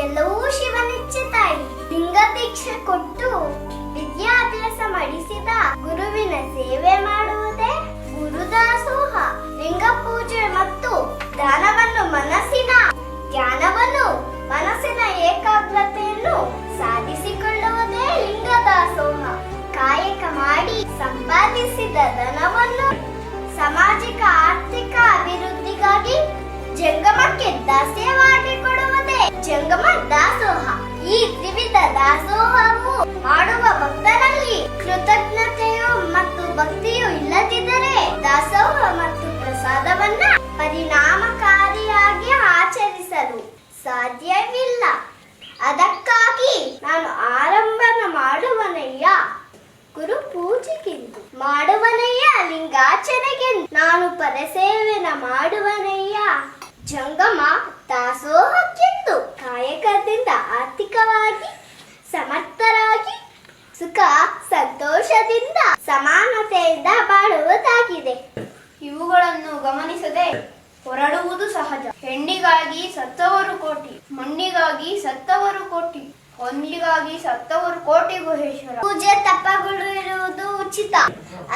ಎಲ್ಲವೂ ಶಿವನಿಚ್ಛೆ ತಾಯಿ. ಲಿಂಗ ದೀಕ್ಷೆ ಕೊಟ್ಟು ವಿದ್ಯಾಭ್ಯಾಸ ಮಾಡಿಸಿದ ಗುರುವಿನ ಸೇವೆ ಮಾಡುವುದೇ ಗುರುದಾಸೋಹ. ಲಿಂಗ ಪೂಜೆ ಮತ್ತು ಧ್ಯಾನವನ್ನು ಮನಸ್ಸಿನ ಏಕಾಗ್ರತೆಯನ್ನು ಸಾಧಿಸಿಕೊಳ್ಳುವುದೇ ಲಿಂಗದಾಸೋಹ. ಕಾಯಕ ಮಾಡಿ ಸಂಪಾದಿಸಿದ ಧನವನ್ನು ಸಾಮಾಜಿಕ ಆರ್ಥಿಕ ಅಭಿವೃದ್ಧಿಗಾಗಿ ಜಂಗಮಕ್ಕೆ ದಾಸ್ಯವಾಗಿ ಕೊಡುವುದೇ ಜಂಗಮ ದಾಸೋಹ. ಈ ತ್ರಿವಿಧ ದಾಸೋಹವು ಮಾಡುವ ಭಕ್ತರಲ್ಲಿ ಕೃತಜ್ಞತೆಯು ಮತ್ತು ಭಕ್ತಿಯು ಇಲ್ಲದಿದ್ದರೆ ದಾಸೋಹ ಮತ್ತು ಪ್ರಸಾದವನ್ನ ಪರಿಣಾಮಕಾರಿಯಾಗಿ ಆಚರಿಸಲು ಸಾಧ್ಯವಿಲ್ಲ. ಅದಕ್ಕಾಗಿ ನಾನು ಆರಂಭನ ಮಾಡುವನಯ್ಯ ಗುರು ಪೂಜೆಗೆಂದು, ಮಾಡುವನಯ್ಯ ಲಿಂಗಾಚರಣೆಗೆಂದು, ನಾನು ಪರಸೇವೆನ ಮಾಡುವನಯ್ಯ ಜಂಗಮ ದಾಸೋಹಕ್ಕೆಂದು. ಕಾಯಕದಿಂದ ಆರ್ಥಿಕವಾಗಿ ಸಮರ್ಥರಾಗಿ ಸುಖ ಸಂತೋಷದಿಂದ ಸಮಾನತೆಯಿಂದ ಬಾಳುವುದಾಗಿದೆ. ಇವುಗಳನ್ನು ಗಮನಿಸದೆ ಹೊರಡುವುದು ಸಹಜ. ಹೆಣ್ಣಿಗಾಗಿ ಸತ್ತವರು ಕೋಟಿ, ಮಣ್ಣಿಗಾಗಿ ಸತ್ತವರು ಕೋಟಿ, ಹೊನ್ನಿಗಾಗಿ ಸತ್ತವರು ಕೋಟಿ ಗುಹೇಶ್ವರ. ಪೂಜೆ ತಪಗಳು ಇರುವುದು ಉಚಿತ,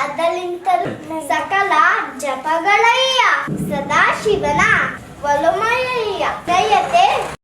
ಅದಲಿಂತಲೂ ಸಕಲ ಜಪಗಳಯ್ಯ ಸದಾಶಿವನ ಒಲುಮಯ್ಯ. ದಯತೆ